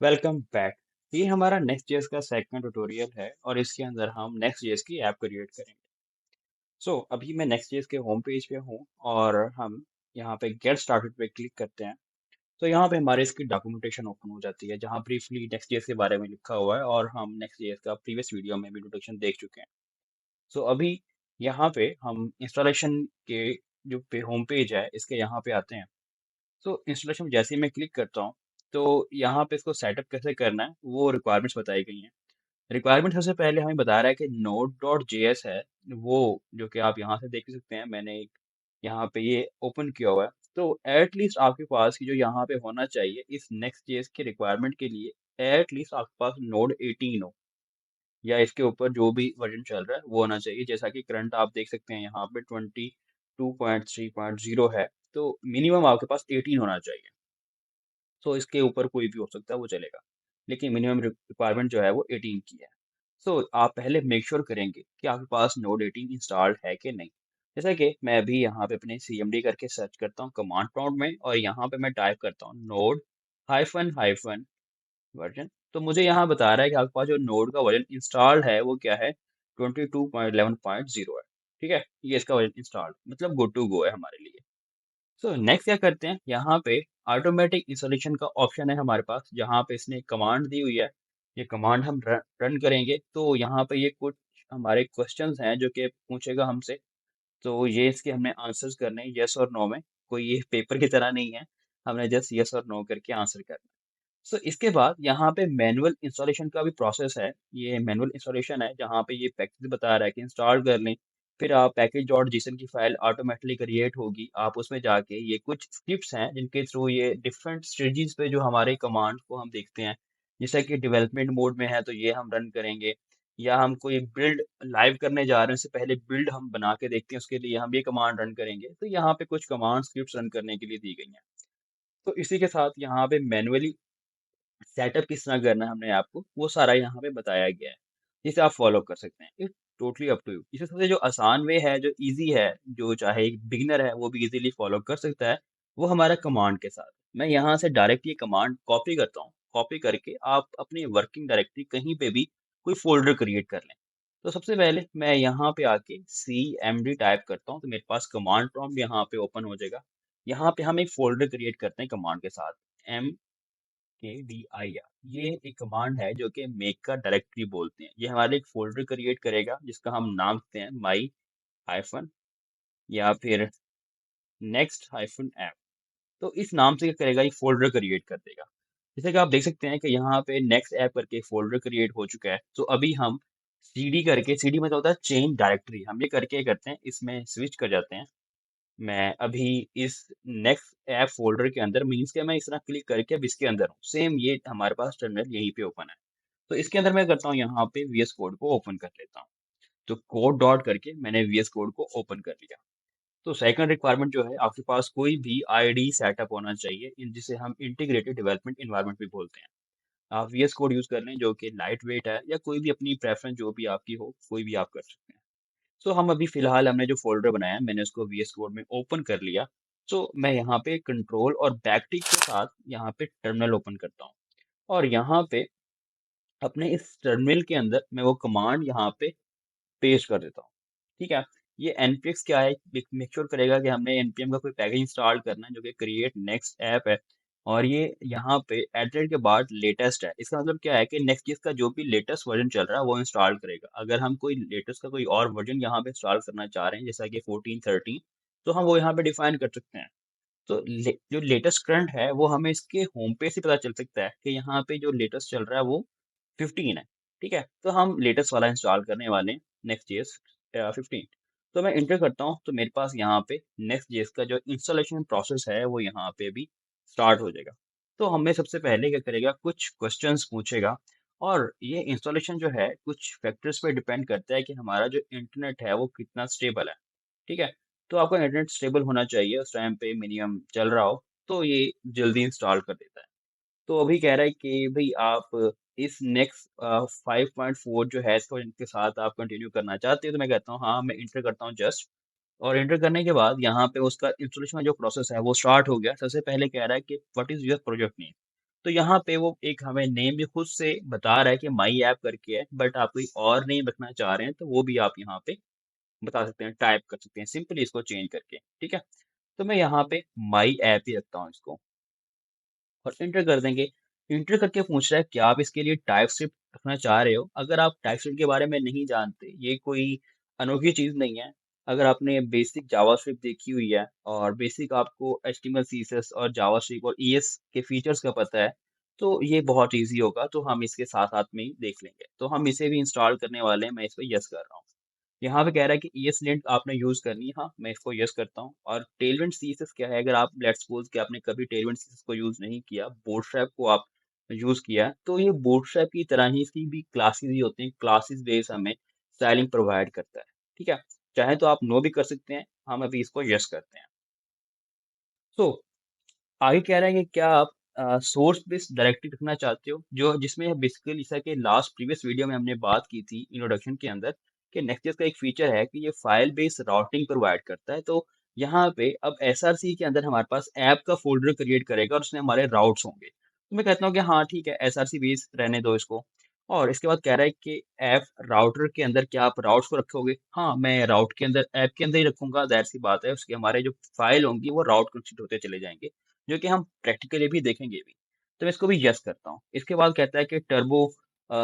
Welcome back. ये हमारा next JS का सेकंड ट्यूटोरियल है और इसके अंदर हम नेक्स्ट जेएस की ऐप क्रिएट करेंगे। अभी मैं नेक्स्ट जेएस के होम पेज पे हूँ और हम यहाँ पे गेट स्टार्टेड पे क्लिक करते हैं। तो यहाँ पे हमारे इसकी डॉक्यूमेंटेशन ओपन हो जाती है जहाँ ब्रीफली नेक्स्ट जेएस के बारे में लिखा हुआ है और हम नेक्स्ट जेएस का प्रीवियस वीडियो में भी इंट्रोडक्शन देख चुके हैं। अभी यहाँ पे हम इंस्टॉलेशन के जो होम पेज है इसके यहाँ पे आते हैं। इंस्टॉलेशन में जैसे ही मैं क्लिक करता हूँ तो यहाँ पे इसको सेटअप कैसे करना है वो रिक्वायरमेंट्स बताई गई हैं। रिक्वायरमेंट सबसे पहले हमें बता रहा है कि नोड डॉट जेएस है वो, जो कि आप यहाँ से देख सकते हैं। मैंने एक यहाँ पे ये ओपन किया हुआ है। तो एटलीस्ट आपके पास जो यहाँ पे होना चाहिए इस नेक्स्ट जेएस के रिक्वायरमेंट के लिए एटलीस्ट आपके पास नोड 18 हो या इसके ऊपर जो भी वर्जन चल रहा है वो होना चाहिए। जैसा कि करंट आप देख सकते हैं यहाँ पे 22.3.0 है। तो मिनिमम आपके पास 18 होना चाहिए। इसके ऊपर कोई भी हो सकता है वो चलेगा, लेकिन मिनिमम रिक्वायरमेंट जो है वो 18 की है। आप पहले मेक श्योर करेंगे कि आपके पास नोड 18 इंस्टॉल्ड है कि नहीं। जैसा कि मैं अभी यहाँ पे अपने CMD करके सर्च करता हूँ कमांड प्रॉम्प्ट में और यहाँ पे मैं टाइप करता हूँ नोड हाइफन हाइफन वर्जन। तो मुझे यहाँ बता रहा है कि आपके पास जो नोड का वर्जन इंस्टॉल्ड है वो क्या है, 22.11.0 है। ठीक है, ये इसका वर्जन इंस्टॉल्ड मतलब गुड टू गो है हमारे लिए। नेक्स्ट क्या करते हैं, यहाँ पे ऑटोमेटिक इंस्टॉलेशन का ऑप्शन है हमारे पास, जहाँ पे इसने कमांड दी हुई है। ये कमांड हम रन करेंगे तो यहाँ पे ये कुछ हमारे क्वेश्चंस हैं जो कि पूछेगा हमसे। तो ये इसके हमने आंसर्स करने हैं यस और नो में। कोई ये पेपर की तरह नहीं है, हमने जस्ट यस और नो करके आंसर करना है। इसके बाद यहाँ पे मैनुअल इंस्टॉलेशन का भी प्रोसेस है। ये मैनुअल इंस्टॉलेशन है जहाँ पे ये पैकेज बता रहा है कि इंस्टॉल कर लें। फिर आप पैकेज डॉट जीसन की फाइल ऑटोमेटिकली क्रिएट होगी। आप उसमें जाके ये कुछ स्क्रिप्ट्स हैं जिनके थ्रू ये डिफरेंट स्टेजेस पे जो हमारे कमांड को हम देखते हैं। जैसा कि डेवलपमेंट मोड में है तो ये हम रन करेंगे, या हम कोई बिल्ड लाइव करने जा रहे हैं उससे पहले बिल्ड हम बना के देखते हैं उसके लिए हम ये कमांड रन करेंगे। तो यहाँ पे कुछ कमांड स्क्रिप्ट्स रन करने के लिए दी गई हैं। तो इसी के साथ यहाँ पे मैनुअली सेटअप किस तरह करना है हमने आपको वो सारा यहाँ पे बताया गया है, जिसे आप फॉलो कर सकते हैं। It totally up to you. इसमें सबसे जो आसान वे है, जो इजी है, जो चाहे एक बिगिनर है वो भी इजीली फॉलो कर सकता है, वो हमारा कमांड के साथ। मैं यहाँ से डायरेक्ट ये कमांड कॉपी करता हूँ। कॉपी करके आप अपनी वर्किंग डायरेक्टरी कहीं पे भी कोई फोल्डर क्रिएट कर लें। सबसे पहले मैं यहाँ पे आके CMD टाइप करता हूँ तो मेरे पास कमांड प्रॉम्प्ट यहाँ पे ओपन हो जाएगा। यहाँ पे हम एक फोल्डर क्रिएट करते हैं कमांड के साथ, KDIR। ये एक कमांड है जो कि मेक का डायरेक्टरी बोलते हैं। ये हमारे एक फोल्डर क्रिएट करेगा जिसका हम नाम देते हैं माई हाइफन या फिर नेक्स्ट हाइफन ऐप। तो इस नाम से क्या करेगा, ये फोल्डर क्रिएट कर देगा। जैसे कि आप देख सकते हैं कि यहाँ पे नेक्स्ट ऐप करके फोल्डर क्रिएट हो चुका है। तो अभी हम CD करके, CD मतलब होता है चेंज डायरेक्टरी, हम ये करके करते हैं इसमें स्विच कर जाते हैं। मैं अभी इस नेक्स्ट ऐप फ़ोल्डर के अंदर, मीन्स के मैं इस तरह क्लिक करके अब इसके अंदर हूँ। सेम ये हमारे पास टर्मिनल यहीं पे ओपन है। तो इसके अंदर मैं करता हूँ यहाँ पे VS कोड को ओपन कर लेता हूँ। तो कोड डॉट करके मैंने VS कोड को ओपन कर लिया। तो सेकंड रिक्वायरमेंट जो है, आपके पास कोई भी IDE सेटअप होना चाहिए, इन जिसे हम इंटीग्रेटेड डेवलपमेंट एनवायरनमेंट भी बोलते हैं। आप VS कोड यूज़ कर लें जो कि लाइट वेट है, या कोई भी अपनी प्रेफ़रेंस जो भी आपकी हो, कोई भी आप कर सकते हैं। हम अभी फ़िलहाल हमने जो फ़ोल्डर बनाया है, मैंने उसको VS कोड में ओपन कर लिया। मैं यहाँ पे कंट्रोल और बैक टिक के साथ यहाँ पे टर्मिनल ओपन करता हूँ और यहाँ पे अपने इस टर्मिनल के अंदर मैं वो कमांड यहाँ पे पेस्ट कर देता हूँ। ठीक है? ये npx क्या है, मेक श्योर करेगा कि हमने npm का कोई पैकेज इंस्टॉल करना है जो कि क्रिएट नेक्स्ट ऐप है। और ये यहाँ पे एट के बाद लेटेस्ट है। इसका मतलब क्या है कि नेक्स्ट चीज का जो भी लेटेस्ट वर्जन चल रहा है वो इंस्टॉल करेगा। अगर हम कोई लेटेस्ट का कोई और वर्जन यहाँ पे इंस्टॉल करना चाह रहे हैं जैसा कि 14 13, तो हम वो यहाँ पे डिफाइन कर सकते हैं। जो लेटेस्ट करंट है वो हमें इसके होम पेज से पता चल सकता है कि यहाँ पे जो लेटेस्ट चल रहा है वो 15 है। ठीक है, तो हम लेटेस्ट वाला इंस्टॉल करने वाले हैं, नेक्स्ट जेएस 15। तो मैं इंटर करता हूँ तो मेरे पास यहाँ पे नेक्स्ट जेएस का जो इंस्टॉलेशन प्रोसेस है वो यहाँ पे भी स्टार्ट हो जाएगा। तो हमें सबसे पहले क्या करेगा, कुछ क्वेश्चंस पूछेगा। और ये इंस्टॉलेशन जो है कुछ फैक्टर्स पे डिपेंड करता है कि हमारा जो इंटरनेट है वो कितना स्टेबल है। ठीक है, तो आपका इंटरनेट स्टेबल होना चाहिए, उस टाइम पे मिनिमम चल रहा हो, तो ये जल्दी इंस्टॉल कर देता है। तो अभी कह रहा है कि भई आप इस नेक्स्ट 5.4 जो है इसको इनके साथ आप कंटिन्यू करना चाहते हो? तो मैं कहता हूँ हाँ, मैं एंटर करता हूँ जस्ट। और एंटर करने के बाद यहाँ पे उसका इंस्टॉलेशन का जो प्रोसेस है वो स्टार्ट हो गया। सबसे पहले कह रहा है कि what is your project name? तो यहाँ पे वो एक हमें नेम भी खुद से बता रहा है कि माई ऐप करके है, बट आप कोई और नेम रखना चाह रहे हैं तो वो भी आप यहाँ पे बता सकते हैं, टाइप कर सकते हैं सिंपली इसको चेंज करके, ठीक है? तो मैं यहाँ पे माई ऐप ही रखता हूँ इसको और एंटर कर देंगे। एंटर करके पूछ रहा है क्या आप इसके लिए टाइप स्क्रिप्ट रखना चाह रहे हो? अगर आप टाइप स्क्रिप्ट के बारे में नहीं जानते, ये कोई अनोखी चीज़ नहीं है। अगर आपने बेसिक जावास्क्रिप्ट देखी हुई है और बेसिक आपको एचटीएमएल, सीएसएस और जावास्क्रिप्ट और ईएस के फीचर्स का पता है, तो ये बहुत ईज़ी होगा, तो हम इसके साथ-साथ में ही देख लेंगे। तो हम इसे भी इंस्टॉल करने वाले हैं, मैं इस पे यस कर रहा हूँ। यहाँ पे कह रहा है कि ESLint आपने यूज़ करनी है, हाँ, मैं इसको यस करता हूँ और टेलविंड सीएसएस क्या है, अगर आप लेट्स सपोज़ कि आपने कभी टेलविंड सीएसएस को यूज़ नहीं किया, बूटस्ट्रैप को आप यूज़ किया है, तो ये बूटस्ट्रैप की तरह ही इसकी भी क्लासेस ही होती हैं, क्लासेस बेस हमें स्टाइलिंग प्रोवाइड करता है, ठीक है? चाहे तो आप नो भी कर सकते हैं, हम अभी इसको यस करते हैं। सो आगे कह रहा है कि क्या आप सोर्स बेस्ड डायरेक्टरी रखना चाहते हो जो जिसमें बेसिकली जैसा कि लास्ट प्रीवियस वीडियो में हमने बात की थी इंट्रोडक्शन के अंदर कि नेक्स्ट का एक फीचर है कि ये फाइल बेस्ड राउटिंग प्रोवाइड करता है। तो यहाँ पे अब एसआरसी के अंदर हमारे पास ऐप का फोल्डर क्रिएट करेगा और उसमें हमारे राउट्स होंगे। तो मैं कहता हूँ कि हाँ ठीक है, एसआरसी बेस्ड रहने दो इसको। और इसके बाद कह रहा है कि ऐप राउटर के अंदर क्या आप राउट्स को रखोगे? हाँ, मैं राउट के अंदर ऐप के अंदर ही रखूंगा, ज़ाहिर सी बात है, उसके हमारे जो फाइल होंगी वो राउट कनेक्टेड होते चले जाएंगे, जो कि हम प्रैक्टिकली भी देखेंगे भी। तो मैं इसको भी यस करता हूँ। इसके बाद कहता है कि टर्बो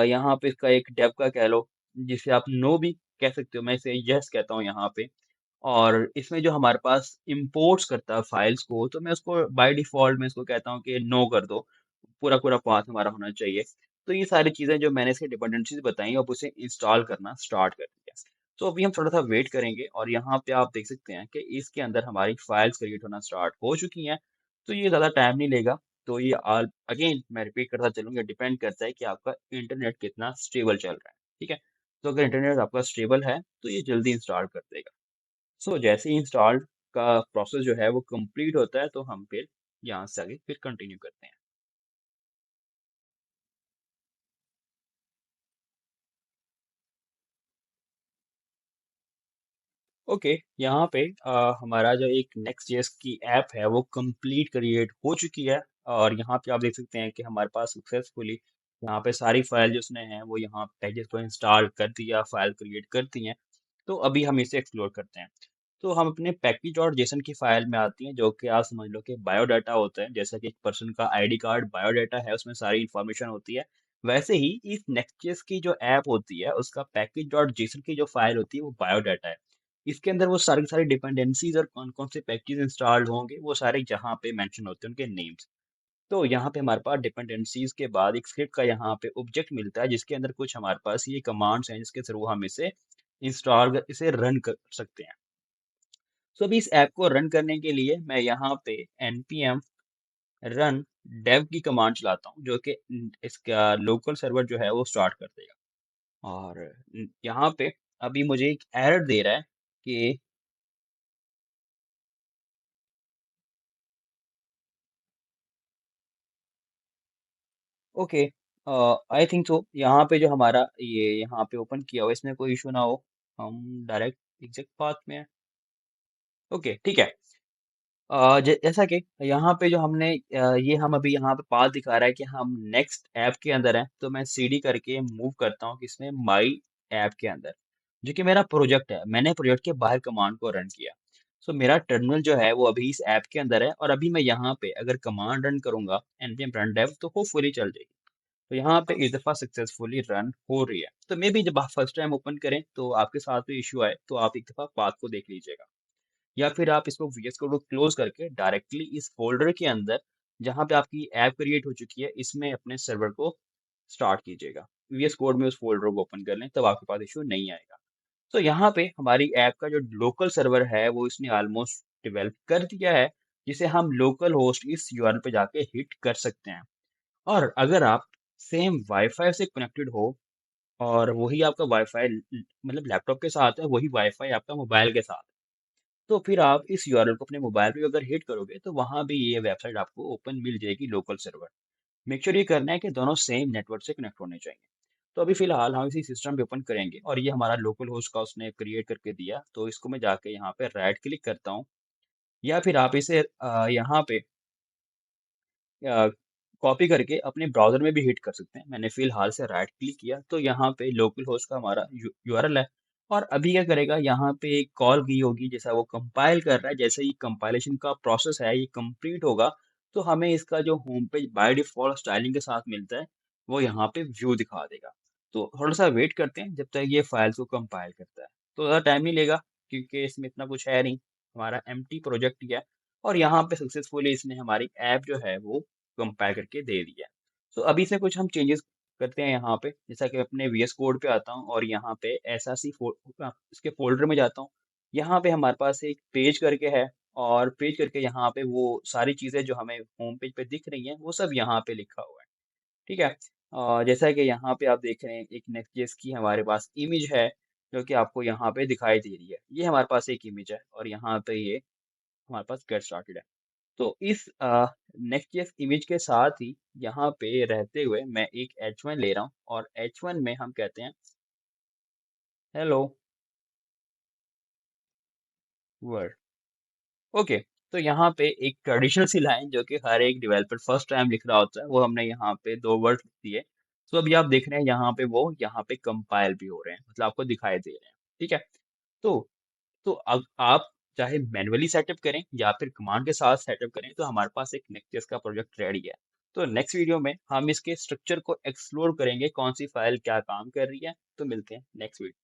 यहाँ पे इसका एक डेव का कह लो, जिसे आप नो भी कह सकते हो, मैं इसे यस कहता हूँ यहाँ पे। और इसमें जो हमारे पास इम्पोर्ट्स करता है फाइल्स को, तो मैं उसको बाय डिफ़ॉल्ट मैं इसको कहता हूँ कि नो कर दो, पूरा-पूरा पाथ हमारा होना चाहिए। तो ये सारी चीज़ें जो मैंने इसकी डिपेंडेंसीज़ बताई, अब उसे इंस्टॉल करना स्टार्ट कर दिया। तो अभी हम थोड़ा-सा वेट करेंगे और यहाँ पे आप देख सकते हैं कि इसके अंदर हमारी फाइल्स क्रिएट होना स्टार्ट हो चुकी हैं। तो ये ज़्यादा टाइम नहीं लेगा। तो ये अगेन मैं रिपीट करता चलूँगा, डिपेंड करता है कि आपका इंटरनेट कितना स्टेबल चल रहा है, ठीक है? तो अगर इंटरनेट आपका स्टेबल है, तो ये जल्दी इंस्टॉल कर देगा। सो जैसे ही इंस्टॉल का प्रोसेस जो है वो कंप्लीट होता है, तो हम फिर यहाँ से आगे फिर कंटिन्यू करते हैं। ओके, यहाँ पे हमारा जो एक नेक्स्ट जेएस की ऐप है वो कंप्लीट क्रिएट हो चुकी है और यहाँ पे आप देख सकते हैं कि हमारे पास सक्सेसफुली यहाँ पे सारी फाइल जो उसने हैं वो यहाँ पैकेज को इंस्टॉल कर दिया, फाइल क्रिएट कर दी हैं। तो अभी हम इसे एक्सप्लोर करते हैं। तो हम अपने पैकेज डॉट जेसन की फाइल में आती हैं, जो कि आप समझ लो कि बायोडाटा होता है, जैसा कि एक पर्सन का आईडी कार्ड बायोडाटा है, उसमें सारी इंफॉर्मेशन होती है। वैसे ही इस नेक्स्ट की जो ऐप होती है उसका पैकेज डॉट जेसन की जो फाइल होती है वो बायोडाटा है। इसके अंदर वो सारी की सारी डिपेंडेंसीज और कौन-कौन से पैकेज इंस्टॉल्ड होंगे, वो सारे यहाँ पे मेंशन होते हैं, उनके नेम्स। तो यहाँ पे हमारे पास डिपेंडेंसीज के बाद एक स्क्रिप्ट का यहाँ पे ऑब्जेक्ट मिलता है, जिसके अंदर कुछ हमारे पास ये कमांड्स हैं, जिसके थ्रू हम इसे रन कर सकते हैं। सो अभी इस ऐप को रन करने के लिए मैं यहाँ पे npm रन dev की कमांड चलाता हूँ, जो कि इसका लोकल सर्वर जो है वो स्टार्ट कर देगा। और यहाँ पे अभी मुझे एक एरर दे रहा है कि ओके, आई थिंक सो यहाँ पे जो हमारा ये यहाँ पे ओपन किया हुआ है, इसमें कोई इशू ना हो, हम डायरेक्ट एग्जैक्ट पाथ में है। ओके ठीक है। जैसा कि यहाँ पे जो हमने ये हम अभी यहाँ पे पाथ दिखा रहा है कि हम नेक्स्ट ऐप के अंदर हैं, तो मैं सीडी करके मूव करता हूँ किसमें, माई ऐप के अंदर, जो कि मेरा प्रोजेक्ट है। मैंने प्रोजेक्ट के बाहर कमांड को रन किया। सो मेरा टर्मिनल जो है वो अभी इस ऐप के अंदर है और अभी मैं यहाँ पे अगर कमांड रन करूंगा npm run dev तो वो फुली चल जाएगी। तो यहाँ पे इस दफ़ा सक्सेसफुली रन हो रही है। तो मे बी जब आप फर्स्ट टाइम ओपन करें तो आपके साथ भी इश्यू आए, तो आप एक दफ़ा पाथ को देख लीजिएगा। या फिर आप इसको वीएस कोड को क्लोज़ करके डायरेक्टली इस फ़ोल्डर के अंदर, जहाँ पे आपकी ऐप क्रिएट हो चुकी है, इसमें अपने सर्वर को स्टार्ट कीजिएगा। वीएस कोड में उस फ़ोल्डर को ओपन कर लें, तब आपके पास इश्यू नहीं आएगा। तो यहाँ पे हमारी ऐप का जो लोकल सर्वर है, वो इसने ऑलमोस्ट डेवलप कर दिया है, जिसे हम लोकल होस्ट इस यूआरएल पे जाके हिट कर सकते हैं। और अगर आप सेम वाईफ़ाई से कनेक्टेड हो और वही आपका वाईफ़ाई मतलब लैपटॉप के साथ है, वही वाईफ़ाई आपका मोबाइल के साथ है, तो फिर आप इस यूआरएल को अपने मोबाइल पे अगर हिट करोगे, तो वहाँ भी ये वेबसाइट आपको ओपन मिल जाएगी, लोकल सर्वर। मेक श्योर ये करना है कि दोनों सेम नेटवर्क से कनेक्ट होने चाहिए। तो अभी फ़िलहाल हम इसी सिस्टम पे ओपन करेंगे और ये हमारा लोकल होस्ट का उसने क्रिएट करके दिया, तो इसको मैं जाके यहाँ पे राइट क्लिक करता हूँ या फिर आप इसे यहाँ पे कॉपी करके अपने ब्राउज़र में भी हिट कर सकते हैं। मैंने फ़िलहाल से राइट क्लिक किया तो यहाँ पे लोकल होस्ट का हमारा यूआरएल है और अभी क्या करेगा यहाँ पे एक कॉल गई होगी जैसा वो कंपाइल कर रहा है, जैसे ही कंपाइलेशन का प्रोसेस है ये कंप्लीट होगा, तो हमें इसका जो home page by default styling के साथ मिलता है, वो यहाँ पे व्यू दिखा देगा। तो थोड़ा-सा वेट करते हैं जब तक ये फाइल्स को कंपाइल करता है। तो ज़्यादा टाइम नहीं लेगा क्योंकि इसमें इतना कुछ है नहीं, हमारा एम्प्टी प्रोजेक्ट ही है और यहाँ पे सक्सेसफुली इसने हमारी ऐप जो है वो कंपाइल करके दे दिया। तो अभी से कुछ हम चेंजेस करते हैं यहाँ पे, जैसा कि अपने वीएस कोड पे आता हूँ और यहाँ पे एसआरसी इसके फ़ोल्डर में जाता हूँ। यहाँ पे हमारे पास एक पेज करके है और पेज करके यहाँ पे वो सारी चीज़ें जो हमें होम पेज पे दिख रही हैं, वो सब यहाँ पे लिखा हुआ है। ठीक है? जैसा कि यहाँ पे आप देख रहे हैं एक नेक्स्ट.जेएस की हमारे पास इमेज है, जो कि आपको यहाँ पे दिखाई दे रही है। ये हमारे पास एक इमेज है और यहाँ पे ये हमारे पास गेट स्टार्टेड है। तो इस नेक्स्ट.जेएस इमेज के साथ ही यहाँ पे रहते हुए मैं एक h1 ले रहा हूँ और h1 में हम कहते हैं हेलो वर्ल्ड। ओके, तो यहाँ पे एक ट्रेडिशनल सी लाइन जो कि हर एक डेवलपर फर्स्ट टाइम लिख रहा होता है, वो हमने यहाँ पे 2 वर्ड लिख दिए। तो अभी आप देख रहे हैं यहाँ पे वो यहाँ पे कंपाइल भी हो रहे हैं, मतलब आपको दिखाई दे रहे हैं। ठीक है? तो अब आप चाहे मैन्युअली सेटअप करें या फिर कमांड के साथ सेटअप करें, तो हमारे पास एक नेक्स्ट.जेएस का प्रोजेक्ट रेडी है। तो नेक्स्ट वीडियो में हम इसके स्ट्रक्चर को एक्सप्लोर करेंगे, कौन सी फाइल क्या काम कर रही है। तो मिलते हैं नेक्स्ट वीडियो